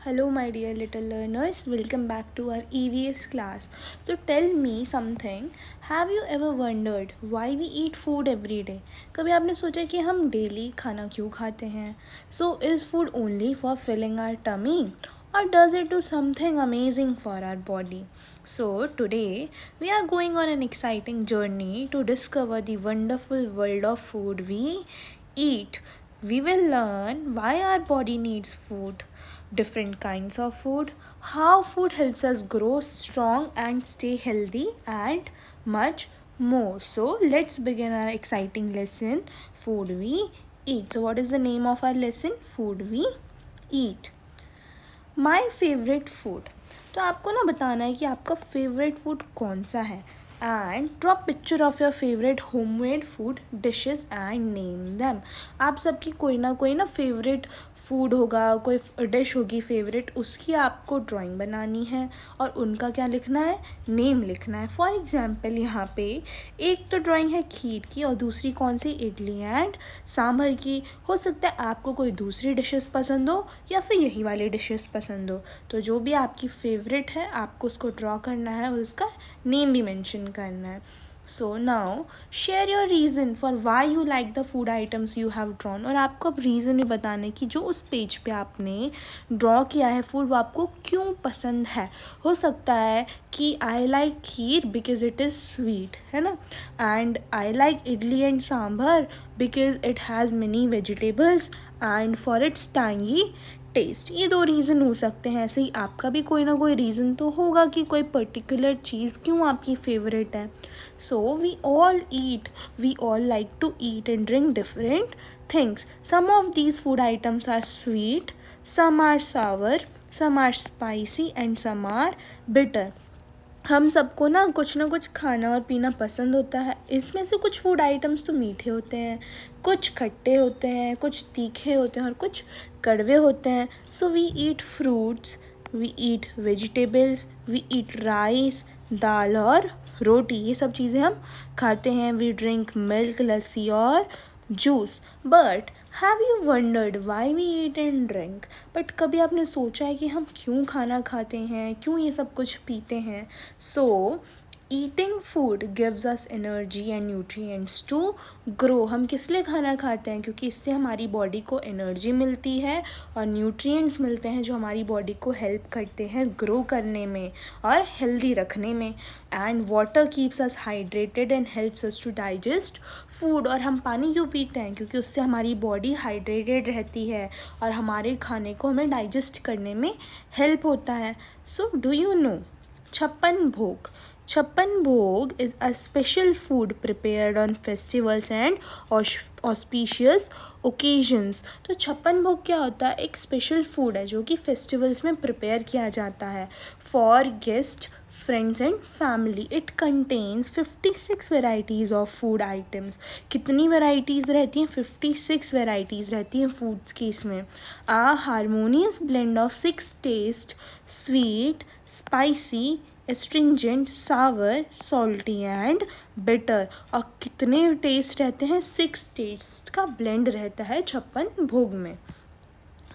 Hello, my dear little learners. Welcome back to our EVS class. So, tell me something. Have you ever wondered why we eat food every day? कभी आपने सोचा कि हम daily खाना क्यों खाते हैं? So, is food only for filling our tummy? Or does it do something amazing for our body? So, today we are going on an exciting journey to discover the wonderful world of food we eat. We will learn why our body needs food, different kinds of food, how food helps us grow strong and stay healthy, and much more. So, let's begin our exciting lesson, Food We Eat. So, what is the name of our lesson? Food We Eat. My favourite food. तो आपको ना बताना है कि आपका favourite food कौन सा है and drop picture of your favourite homemade food dishes and name them. आप सबकी कोई ना फेवरेट फूड होगा, कोई डिश होगी फेवरेट, उसकी आपको ड्राइंग बनानी है और उनका क्या लिखना है, नेम लिखना है. फॉर एग्जाम्पल यहाँ पे एक तो ड्राइंग है खीर की और दूसरी कौन सी, इडली एंड सांभर की. हो सकता है आपको कोई दूसरी डिशेस पसंद हो या फिर यही वाली डिशेस पसंद हो. तो जो भी आपकी फेवरेट है आपको उसको ड्रॉ करना है और उसका नेम भी मेंशन करना है. So now share your reason for why you like the food items you have drawn. और आपको अब रीज़न भी बताना है कि जो उस पेज पे आपने ड्रॉ किया है फूड वो आपको क्यों पसंद है. हो सकता है कि I like kheer because it is sweet, है ना, and I like idli and sambar because it has many vegetables and for its tangy taste. ये दो रीज़न हो सकते हैं. ऐसे ही आपका भी कोई ना कोई रीज़न तो होगा कि कोई पर्टिकुलर चीज़ क्यों आपकी फेवरेट है. So we all like to eat and drink different things. Some of these food items are sweet, some are sour, some are spicy and some are bitter. हम सबको ना कुछ खाना और पीना पसंद होता है. इसमें से कुछ फूड आइटम्स तो मीठे होते हैं, कुछ खट्टे होते हैं, कुछ तीखे होते हैं और कुछ कड़वे होते हैं. So we eat fruits, we eat vegetables, we eat rice, दाल और रोटी. ये सब चीज़ें हम खाते हैं. वी ड्रिंक मिल्क, लस्सी और juice. But have you wondered why we eat and drink. But कभी आपने सोचा है कि हम क्यों खाना खाते हैं, क्यों ये सब कुछ पीते हैं. So eating food gives us energy and nutrients to grow. हम किस लिए खाना खाते हैं, क्योंकि इससे हमारी बॉडी को एनर्जी मिलती है और न्यूट्रिएंट्स मिलते हैं जो हमारी बॉडी को हेल्प करते हैं ग्रो करने में और हेल्दी रखने में. And water keeps us hydrated and helps us to digest food. और हम पानी क्यों पीते हैं, क्योंकि उससे हमारी बॉडी हाइड्रेटेड रहती है और हमारे खाने को हमें डाइजेस्ट करने में हेल्प होता है. सो डू यू नो छप्पन भोग. छप्पन भोग is a special food prepared on festivals and auspicious occasions. तो छप्पन भोग क्या होता है, एक स्पेशल फूड है जो कि फेस्टिवल्स में प्रिपेयर किया जाता है for guest, friends and family. It contains 56 varieties of food items. कितनी वेराइटीज़ रहती हैं, 56 वेराइटीज़ रहती हैं फूड्स की. इसमें a harmonious blend of 6 taste, sweet, spicy, astringent, sour, salty and bitter. और कितने टेस्ट रहते हैं, 6 टेस्ट का ब्लेंड रहता है छप्पन भोग में.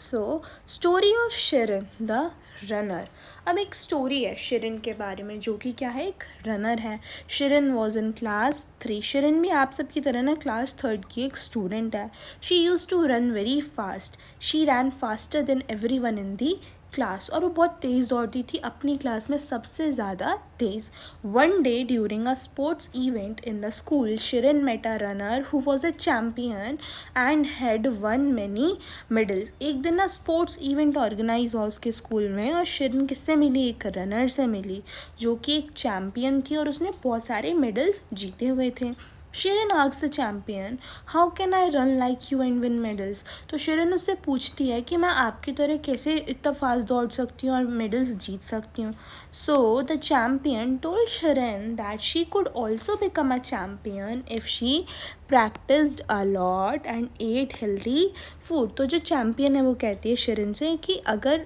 So story of Shirin the runner. अब एक स्टोरी है शिरन के बारे में जो कि क्या है, एक रनर है. Sheeran was in class 3. Sheeran भी आप सब की तरह ना क्लास 3 की एक स्टूडेंट है. She use to run very fast. She ran faster than everyone in the class. और वो बहुत तेज़ दौड़ती थी, अपनी क्लास में सबसे ज़्यादा तेज़. One day during a sports event in the school Shirin met a runner who was a champion and had won many medals. एक दिन ना स्पोर्ट्स इवेंट ऑर्गेनाइज हुआ उसके स्कूल में और शिरन किससे मिली, एक रनर से मिली जो कि एक चैम्पियन थी और उसने बहुत सारे मेडल्स जीते हुए थे. Shirin asks the champion, how can I run like you and win medals. तो शिरन उससे पूछती है कि मैं आपकी तरह कैसे इतना फास्ट दौड़ सकती हूँ और मेडल्स जीत सकती हूँ. So the champion told Shirin that she could also become a champion if she practised a lot and ate healthy food. तो जो चैम्पियन है वो कहती है शिरन से कि अगर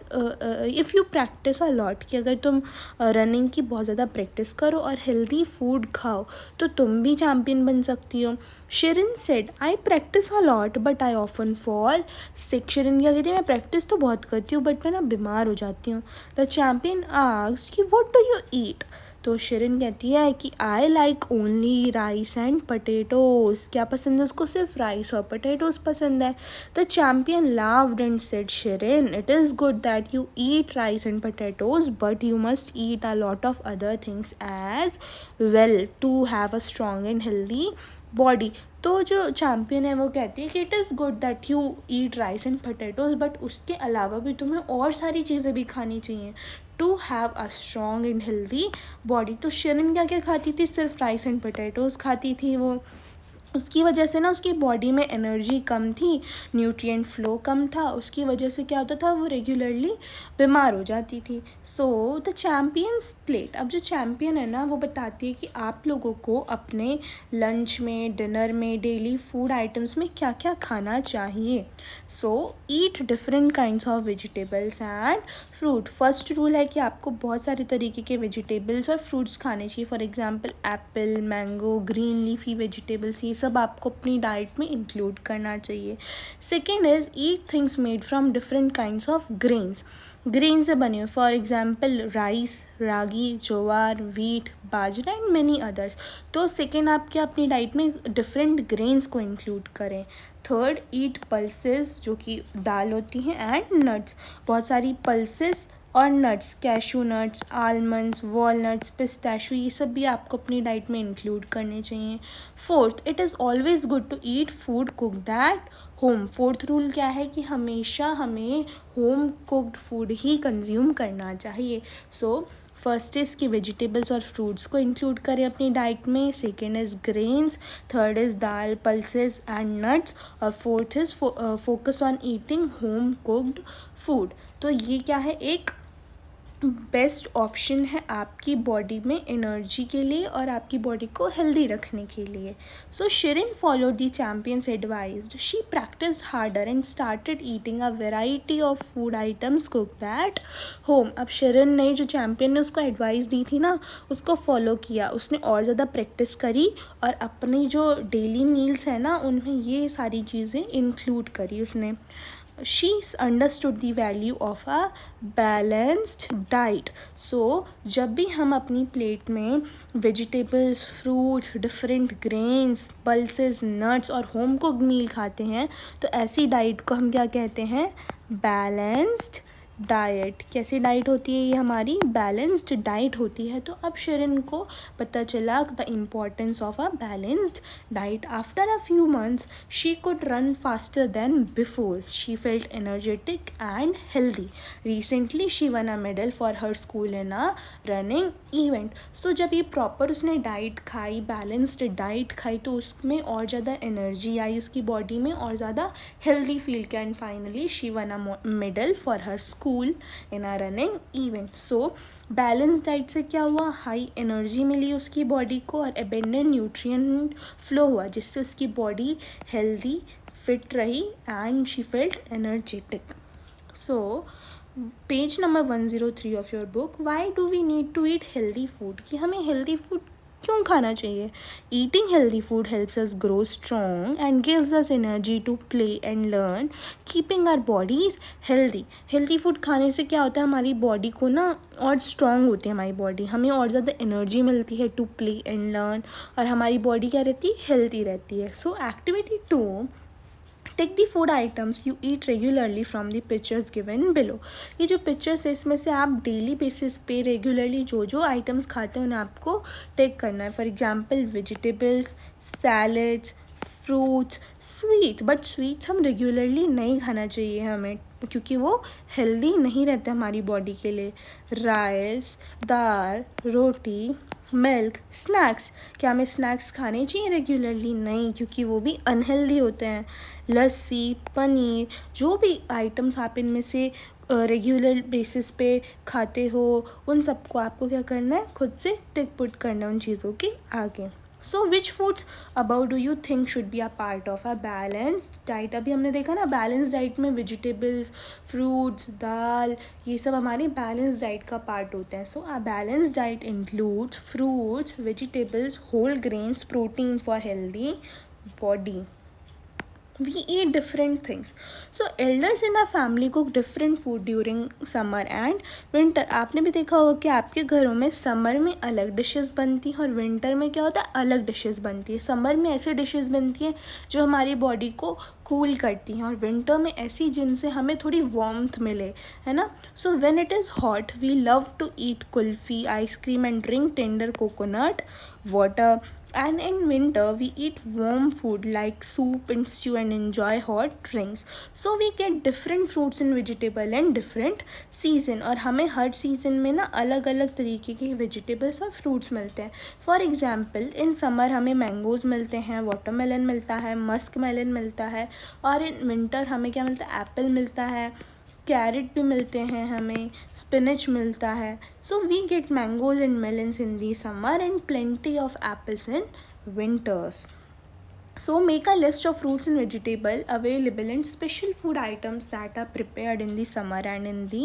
if you practice a lot, कि अगर तुम रनिंग की बहुत ज़्यादा प्रैक्टिस करो और हेल्दी फूड खाओ तो तुम भी चैम्पियन बन बन सकती हो। Shirin said I practise a lot but I often fall sick. Shirin क्या कहती है, मैं प्रैक्टिस तो बहुत करती हूँ बट मैं ना बीमार हो जाती हूँ। द चैम्पियन आस्क्ड कि व्हाट डू यू ईट। तो शिरिन कहती है कि I like only rice and potatoes. क्या पसंद है उसको, सिर्फ राइस और पटेटोज़ पसंद है। The champion laughed and said Shirin it is good that you eat rice and potatoes but you must eat a lot of other things as well to have a strong and healthy body. तो जो champion है वो कहती है कि it is good that you eat rice and potatoes but उसके अलावा भी तुम्हें और सारी चीज़ें भी खानी चाहिए to have a strong and healthy body. तो शिरिन क्या क्या खाती थी, सिर्फ राइस एंड पटेटोज़ खाती थी वो। उसकी वजह से ना उसकी बॉडी में एनर्जी कम थी, न्यूट्रिएंट फ्लो कम था, उसकी वजह से क्या होता था, वो रेगुलरली बीमार हो जाती थी। सो द चैम्पियंस प्लेट, अब जो चैम्पियन है ना वो बताती है कि आप लोगों को अपने लंच में, डिनर में, डेली फूड आइटम्स में क्या क्या खाना चाहिए। So eat different kinds of vegetables and fruit. First rule है कि आपको बहुत सारे तरीके के वेजिटेबल्स और फ्रूट्स खाने चाहिए। For example Apple, mango, green leafy vegetables, ये सब आपको अपनी डाइट में इंक्लूड करना चाहिए। Second is eat things made from different kinds of grains. Grain से बने हुए, for example rice, ragi, jowar, wheat, bajra and many others. तो सेकेंड आप क्या अपनी डाइट में डिफरेंट ग्रेन्स को इंक्लूड करें। थर्ड ईट पल्सेस, जो कि दाल होती हैं, एंड नट्स, बहुत सारी पल्सेस और nuts, cashew nuts, almonds, walnuts, pistachio, ये सब भी आपको अपनी डाइट में इंक्लूड करने चाहिए। Fourth, it is always good to eat food cooked at home. Fourth rule क्या है कि हमेशा हमें होम कुक्ड फूड ही कंज्यूम करना चाहिए। सो फर्स्ट इज़ कि वेजिटेबल्स और फ्रूट्स को इंक्लूड करें अपनी डाइट में। Second is grains, third is dal, pulses and nuts, और fourth is focus on eating home cooked food. तो ये क्या है, एक बेस्ट ऑप्शन है आपकी बॉडी में एनर्जी के लिए और आपकी बॉडी को हेल्दी रखने के लिए। So Shirin followed the champion's advice, she practised harder and started eating a variety of food items cooked at home. अब शिरिन ने, जो चैम्पियन ने उसको एडवाइस दी थी ना, उसको फॉलो किया, उसने और ज़्यादा प्रैक्टिस करी और अपनी जो डेली मील्स है ना उनमें ये सारी चीज़ें इंक्लूड करी उसने। She understood the value of a balanced diet. So जब भी हम अपनी प्लेट में vegetables, fruits, different grains, pulses, nuts और होम कुक्ड मील खाते हैं तो ऐसी डाइट को हम क्या कहते हैं, बैलेंस्ड डाइट। कैसी डाइट होती है ये हमारी, बैलेंस्ड डाइट होती है। तो अब शिरिन को पता चला the importance of a balanced diet. After a few months she could run faster than before, she felt energetic and healthy. Recently she won a medal for her school in a running event. So जब ये proper उसने diet खाई, balanced diet खाई, तो उसमें और ज़्यादा energy आई उसकी बॉडी में और ज़्यादा हेल्दी फील किया, and finally she won a medal for her school in a running event. So balance diet से क्या हुआ, हाई एनर्जी मिली उसकी बॉडी को और एबेंडेंट न्यूट्रिएंट फ्लो हुआ, जिससे उसकी बॉडी हेल्दी, फिट रही and she felt energetic. So page number 103 of your book, why do we need to eat healthy food, कि हमें हेल्दी फूड क्यों खाना चाहिए। Eating healthy food helps us grow strong and gives us energy to play and learn, keeping our bodies healthy. Healthy food खाने से क्या होता है, हमारी बॉडी को ना और स्ट्रॉन्ग होती है हमारी बॉडी, हमें और ज़्यादा एनर्जी मिलती है टू प्ले एंड लर्न, और हमारी बॉडी क्या रहती है, हेल्दी रहती है। So activity 2, take the food items you eat regularly from the pictures given below. ये जो पिक्चर्स है इसमें से आप डेली बेसिस पे रेगुलरली जो जो आइटम्स खाते हैं उन्हें आपको टेक करना है। For example vegetables, salads, fruits, sweet, but sweets हम रेगुलरली नहीं खाना चाहिए हमें, क्योंकि वो हेल्दी नहीं रहते हमारी बॉडी के लिए। राइस, दाल, रोटी, मिल्क, स्नैक्स, क्या हमें स्नैक्स खाने चाहिए रेगुलरली, नहीं, क्योंकि वो भी अनहेल्दी होते हैं। लस्सी, पनीर, जो भी आइटम्स आप इनमें से रेगुलर बेसिस पे खाते हो उन सबको आपको क्या करना है, खुद से टिक पुट करना है उन चीज़ों के आगे। So which foods about do you think should be a part of a balanced diet? अभी हमने देखा ना बैलेंस डाइट में वेजिटेबल्स, फ्रूट्स, दाल, ये सब हमारी बैलेंस डाइट का पार्ट होते हैं. So a balance diet includes fruits, vegetables, whole grains, protein for healthy body. We eat different things. So elders in our family cook different food during summer and winter. आपने भी देखा होगा कि आपके घरों में समर में अलग डिशेस बनती हैं और विंटर में क्या होता है, अलग डिशेस बनती है. समर में ऐसे डिशेस बनती हैं जो हमारी बॉडी को कूल करती हैं और विंटर में ऐसी जिनसे हमें थोड़ी वार्मथ मिले, है ना. So when it is hot we love to eat kulfi, ice cream and drink tender coconut water. And in winter we eat warm food like soup and stew and enjoy hot drinks. So we get different fruits and vegetable and different season. और हमें हर season में ना अलग अलग तरीके के vegetables और fruits मिलते हैं. फॉर एग्ज़ाम्पल इन समर हमें मैंगोज़ मिलते हैं, वाटरमेलन मिलता है, मस्क मेलन मिलता है. और इन विंटर हमें क्या मिलता है, एप्पल मिलता है, कैरेट भी मिलते हैं, हमें स्पिनच मिलता है. So we get mangoes and melons in the summer and plenty of apples in winters. So make a list of fruits and vegetable available and special food items that are prepared in the summer and in the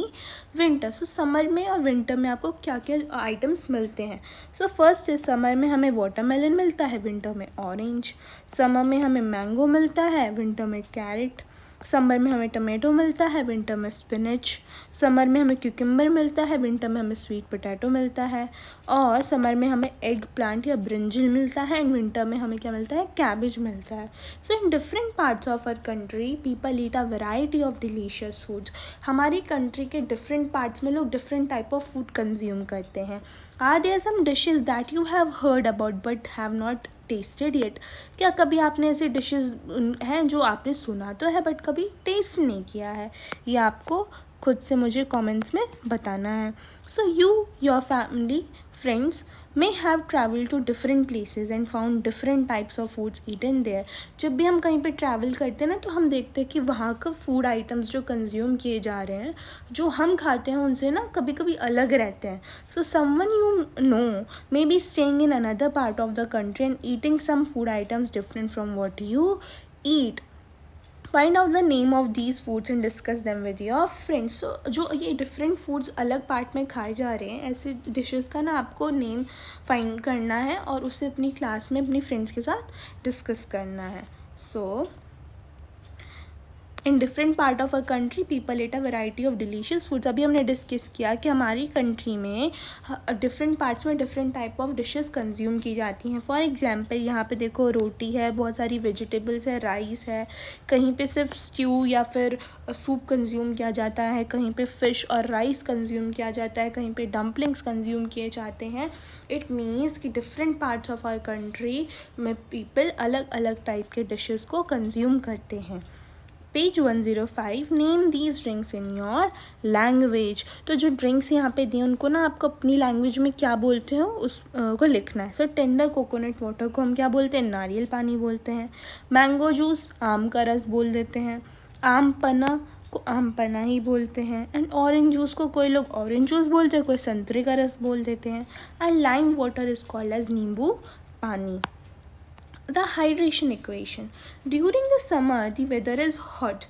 winter. So summer में और winter में आपको क्या क्या items मिलते हैं. So first is summer में हमें watermelon मिलता है, winter में orange. summer में हमें mango मिलता है, winter में carrot. समर में हमें टमाटो मिलता है, विंटर में स्पिनच. समर में हमें क्यूकम्बर मिलता है, विंटर में हमें स्वीट पोटैटो मिलता है. और समर में हमें एग प्लांट या ब्रिंजल मिलता है एंड विंटर में हमें क्या मिलता है, कैबेज मिलता है. So in different parts of our country people eat a variety of delicious foods. हमारी कंट्री के डिफरेंट पार्ट्स में लोग different type of food consume करते हैं. Are there some dishes that you have heard about but have not tasted yet? क्या कभी आपने ऐसे डिशेस हैं जो आपने सुना तो है बट कभी टेस्ट नहीं किया है? ये आपको खुद से मुझे कमेंट्स में बताना है. So you, your family, friends may have traveled to different places and found different types of foods eaten there. जब भी हम कहीं पे ट्रैवल करते हैं ना तो हम देखते हैं कि वहाँ का फूड आइटम्स जो कंज्यूम किए जा रहे हैं, जो हम खाते हैं उनसे ना कभी कभी अलग रहते हैं. So someone you know may be staying in another part of the country and eating some food items different from what you eat. Find out the name of these foods and discuss them with your friends. So जो ये different foods अलग part में खाए जा रहे हैं, ऐसे dishes का ना आपको नेम फाइंड करना है और उसे अपनी क्लास में अपनी फ्रेंड्स के साथ डिस्कस करना है. So in different part of a country people eat a variety of delicious foods. अभी हमने डिस्कस किया कि हमारी कंट्री में डिफरेंट पार्ट्स में different type of dishes consume की जाती हैं. फॉर एग्जांपल यहाँ पे देखो रोटी है, बहुत सारी वेजिटेबल्स है, राइस है, कहीं पे सिर्फ स्ट्यू या फिर सूप कंज्यूम किया जाता है, कहीं पे फ़िश और राइस कंज्यूम किया जाता है, कहीं पे डम्पलिंग्स कंज्यूम किए जाते हैं. इट मीन्स कि different parts of our country में पीपल अलग अलग टाइप के डिशेस को कंज्यूम करते हैं. Page 105 name these drinks in your language. तो जो ड्रिंक्स यहाँ पे दिए उनको ना आपको अपनी लैंग्वेज में क्या बोलते हो उस को लिखना है. सो टेंडर कोकोनट वाटर को हम क्या बोलते हैं, नारियल पानी बोलते हैं. मैंगो जूस आम का रस बोल देते हैं. आम पन्ना को आम पन्ना ही बोलते हैं. एंड ऑरेंज जूस को कोई लोग ऑरेंज जूस बोलते हैं, कोई संतरे का रस बोल देते हैं. And lime water is called as nimbu pani. The hydration equation. During the summer the weather is hot.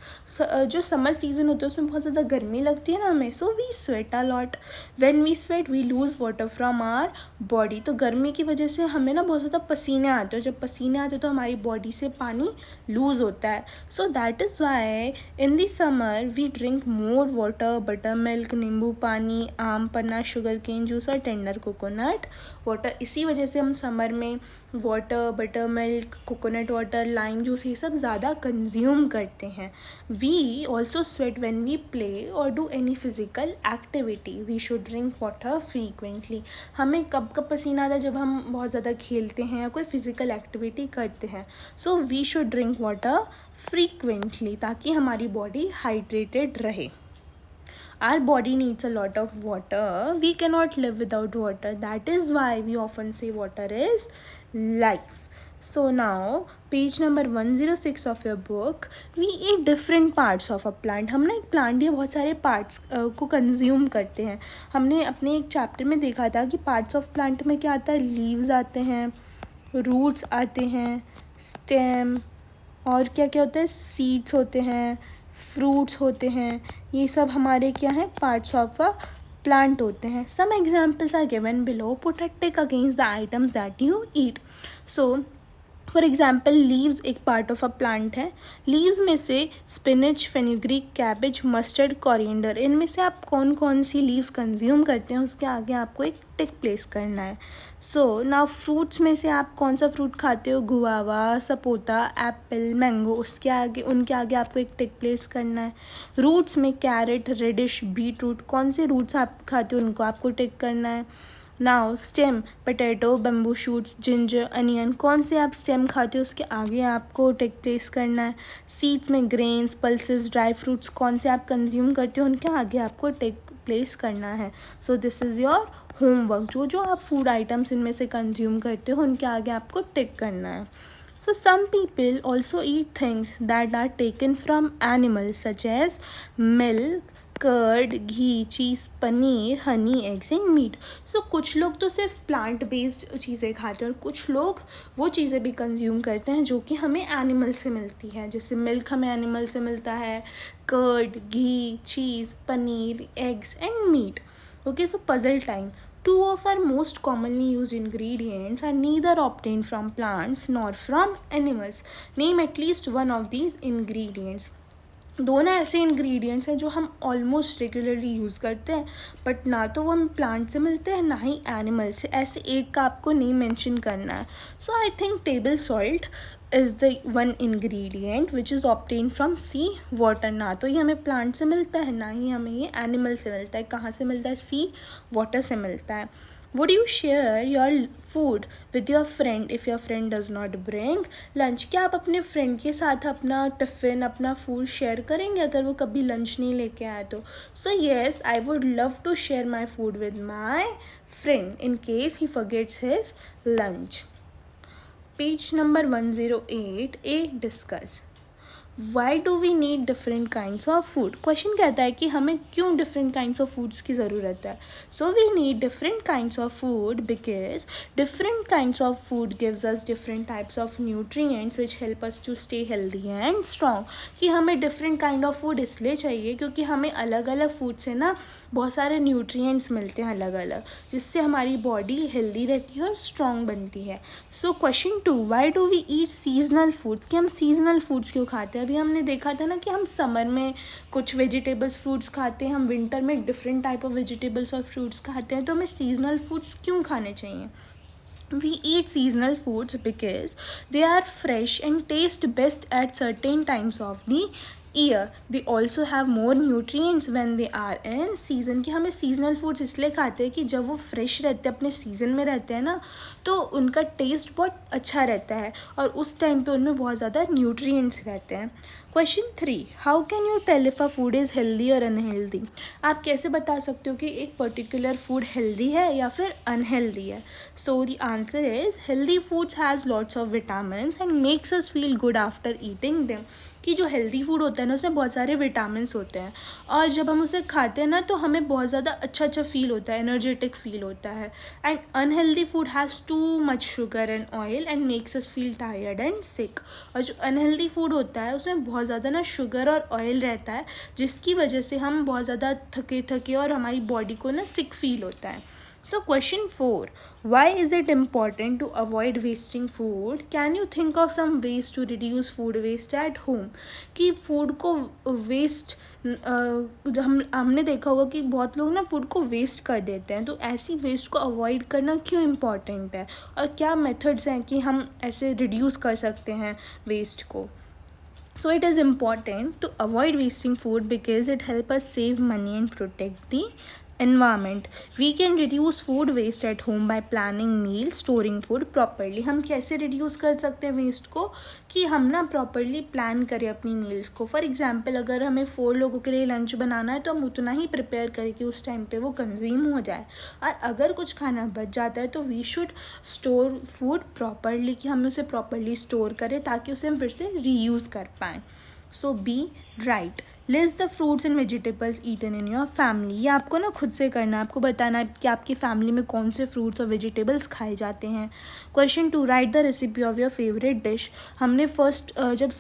जो समर सीजन होता है उसमें बहुत ज़्यादा गर्मी लगती है ना हमें. So we sweat a lot. When we sweat we lose water from our body. तो गर्मी की वजह से हमें ना बहुत ज़्यादा पसीने आते हैं. जब पसीने आते हैं तो हमारी बॉडी से पानी लूज़ होता है. So that is why in the summer we drink more water, butter milk, nimbu pani, aam panna, sugar cane juice और टेंडर कोकोनट वाटर. इसी वजह से हम समर में water, butter milk, coconut water, lime juice ये सब ज़्यादा कंज्यूम करते हैं. We also sweat when we play और do any physical activity. We should drink water frequently. हमें कब कब पसीना आता है, जब हम बहुत ज़्यादा खेलते हैं या कोई फिजिकल एक्टिविटी करते हैं. So we should drink water frequently ताकि हमारी बॉडी हाइड्रेटेड रहे. Our body needs a lot of water. We cannot live without water. That is why we often say water is life. So now page number 106 of your book, we eat different parts of a plant. हम ना एक plant के बहुत सारे parts को consume करते हैं. हमने अपने एक चैप्टर में देखा था कि पार्ट्स ऑफ प्लांट में क्या आता है, लीव्स आते हैं, रूट्स आते हैं, स्टेम, और क्या क्या होता है, सीड्स होते हैं, फ्रूट्स होते हैं, ये सब हमारे क्या हैं, पार्ट्स ऑफ अ प्लांट होते हैं. Some examples are given below. Put a tick against the items that you eat. So for example leaves एक पार्ट ऑफ अ प्लांट है. लीव्स में से spinach, fenugreek, cabbage, mustard, coriander, इनमें से आप कौन कौन सी लीव्स कंज्यूम करते हैं उसके आगे आपको एक टिक प्लेस करना है. सो नाउ फ्रूट्स में से आप कौन सा फ्रूट खाते हो, गुआवा, सपोटा, एप्पल, मैंगो, उसके आगे उनके आगे आपको एक टिक प्लेस करना है. रूट्स में कैरेट, रेडिश, बीट रूट, कौन से रूट्स आप खाते हो उनको आपको टिक करना है. Now stem, potato, bamboo shoots, ginger, onion, कौन से आप स्टेम खाते हो उसके आगे आपको टिक प्लेस करना है. सीड्स में ग्रेन्स, पल्सेस, ड्राई फ्रूट्स, कौन से आप कंज्यूम करते हो उनके आगे आपको टिक प्लेस करना है. So this is your homework. जो जो आप फूड आइटम्स इनमें से कंज्यूम करते हो उनके आगे आपको टिक करना है. So some people also eat things that are taken from animals such as milk, curd, ghee, cheese, paneer, honey, eggs and meat. So कुछ लोग तो सिर्फ प्लांट बेस्ड चीज़ें खाते हैं और कुछ लोग वो चीज़ें भी कंज्यूम करते हैं जो कि हमें एनिमल से मिलती है. जैसे मिल्क हमें एनिमल से मिलता है, curd, ghee, cheese, paneer, eggs and meat. Okay, so puzzle time. Two of our most commonly used ingredients are neither obtained from plants nor from animals. Name at least one of these ingredients. दोनों ऐसे ingredients हैं जो हम almost regularly use करते हैं but ना तो वो हम प्लांट से मिलते हैं ना ही एनिमल से. ऐसे एक का आपको नेम मेंशन करना है. So I think table salt is the one ingredient which is obtain from sea water. ना तो ये हमें प्लांट से मिलता है ना ही हमें ये एनिमल से मिलता है. कहाँ से मिलता है, सी वाटर से मिलता है. Would you share your food with your friend if your friend does not bring lunch? क्या आप अपने फ्रेंड के साथ अपना टिफ़िन, अपना फूड शेयर करेंगे अगर वो कभी लंच नहीं लेके आए तो. So yes, I would love to share my food with my friend in case he forgets his lunch. Page number 108, A, discuss. Why do we need different kinds of food. Question कहता है कि हमें क्यों different kinds of foods की ज़रूरत है. So we need different kinds of food because different kinds of food gives us different types of nutrients which help us to stay healthy and strong. कि हमें डिफरेंट काइंड ऑफ फूड इसलिए चाहिए क्योंकि हमें अलग अलग फूड से ना बहुत सारे न्यूट्रिएंट्स मिलते हैं अलग अलग, जिससे हमारी बॉडी हेल्दी रहती है और स्ट्रॉन्ग बनती है. So question 2, why do we eat seasonal foods. कि हम सीजनल फूड्स क्यों खाते हैं. अभी हमने देखा था ना कि हम समर में कुछ वेजिटेबल्स फ्रूट्स खाते हैं, हम विंटर में डिफरेंट टाइप ऑफ वेजिटेबल्स और फ्रूट्स खाते हैं. तो हमें सीजनल फूड्स क्यों खाने चाहिए. We eat seasonal foods because they are fresh and taste best at certain times of the year. They also have more nutrients when they are in season. कि हमें seasonal foods इसलिए खाते हैं कि जब वो fresh रहते हैं, अपने season में रहते हैं ना, तो उनका taste बहुत अच्छा रहता है और उस टाइम पे उनमें बहुत ज़्यादा nutrients रहते हैं. Question 3, how can you tell if a food is healthy or unhealthy? आप कैसे बता सकते हो कि एक पर्टिकुलर फूड हेल्दी है या फिर अनहेल्दी है. So the answer is healthy foods has lots of vitamins and makes us feel good after eating them. कि जो हेल्दी फूड होता है ना उसमें बहुत सारे विटामिन्स होते हैं और जब हम उसे खाते हैं ना तो हमें बहुत ज़्यादा अच्छा फील होता है, एनर्जेटिक फील होता है. And unhealthy food has too much sugar and oil and makes us feel tired and sick. और जो अनहेल्दी फूड होता है उसमें बहुत ज़्यादा ना शुगर और ऑयल रहता है जिसकी वजह से हम बहुत ज़्यादा थके और हमारी बॉडी को ना सिक फील होता है. So question 4, why is it important to avoid wasting food? Can you think of some ways to reduce food waste at home? कि फूड को वेस्ट हमने देखा होगा कि बहुत लोग ना फूड को वेस्ट कर देते हैं. तो ऐसी वेस्ट को अवॉइड करना क्यों इम्पॉर्टेंट है और क्या मेथड्स हैं कि हम ऐसे रिड्यूस कर सकते हैं वेस्ट को. So it is important to avoid wasting food because it helps us save money and protect the environment. We can reduce food waste at home by planning meals, storing food properly. हम कैसे reduce कर सकते हैं waste को कि हम ना properly plan करें अपनी मील्स को. फॉर एग्जाम्पल अगर हमें 4 लोगों के लिए लंच बनाना है तो हम उतना ही प्रिपेयर करें कि उस टाइम पे वो कंज्यूम हो जाए. और अगर कुछ खाना बच जाता है तो we should store food properly, कि हम उसे प्रॉपरली स्टोर करें ताकि उसे हम फिर से रीयूज़ कर पाएँ. So B write. List the fruits and vegetables eaten in your family. ये आपको ना खुद से करना है, आपको बताना है कि आपकी फैमिली में कौन से फ्रूट्स और वेजिटेबल्स खाए जाते हैं। Question 2, right the recipe of your favourite dish. हमने जब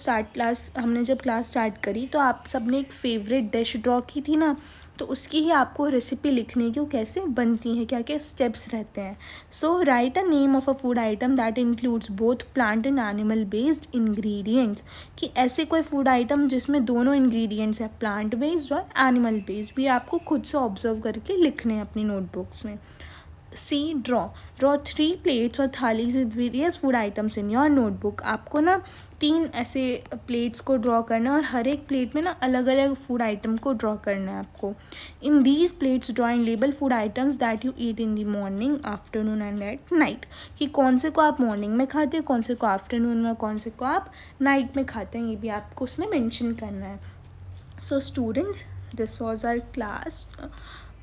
क्लास स्टार्ट करी तो आप सबने एक फेवरेट डिश ड्रॉ की थी ना, तो उसकी ही आपको रेसिपी लिखनी है कि वो कैसे बनती है, क्या क्या स्टेप्स रहते हैं। So write a name of a food item that includes both plant and animal based ingredients. कि ऐसे कोई फूड आइटम जिसमें दोनों इंग्रेडिएंट्स हैं, प्लांट बेस्ड और एनिमल बेस्ड, भी आपको खुद से ऑब्जर्व करके लिखने हैं अपनी नोटबुक्स में। सी, ड्रॉ 3 प्लेट्स और thalis with various food items in your notebook. आपको ना 3 ऐसे प्लेट्स को ड्रॉ करना है और हर एक प्लेट में ना अलग अलग फूड आइटम को ड्रॉ करना है आपको। In these plates draw and label food items that you eat in the morning, afternoon and at night. कि कौन से को आप मॉर्निंग में खाते हैं, कौन से को आफ्टरनून में, कौन से को आप नाइट में खाते हैं, ये भी आपको उसमें मेंशन करना है। So students, this was our class,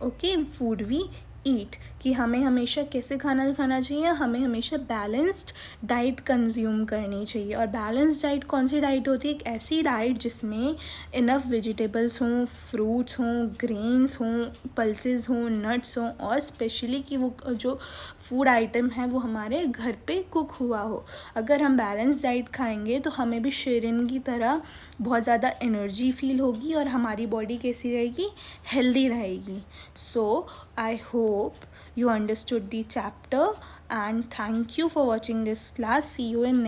okay, food we eat. कि हमें हमेशा कैसे खाना खाना चाहिए, हमें हमेशा बैलेंस्ड डाइट कंज्यूम करनी चाहिए। और बैलेंस्ड डाइट कौन सी डाइट होती है, एक ऐसी डाइट जिसमें इनफ वेजिटेबल्स हों, फ्रूट्स हों, ग्रेन्स हों, पल्सेस हों, नट्स हों, और स्पेशली कि वो जो फूड आइटम है वो हमारे घर पे कुक हुआ हो। अगर हम बैलेंस डाइट खाएंगे तो हमें भी शेरिन की तरह बहुत ज़्यादा एनर्जी फील होगी और हमारी बॉडी कैसी रहेगी, हेल्दी रहेगी। सो I hope you understood the chapter, and thank you for watching this class. See you in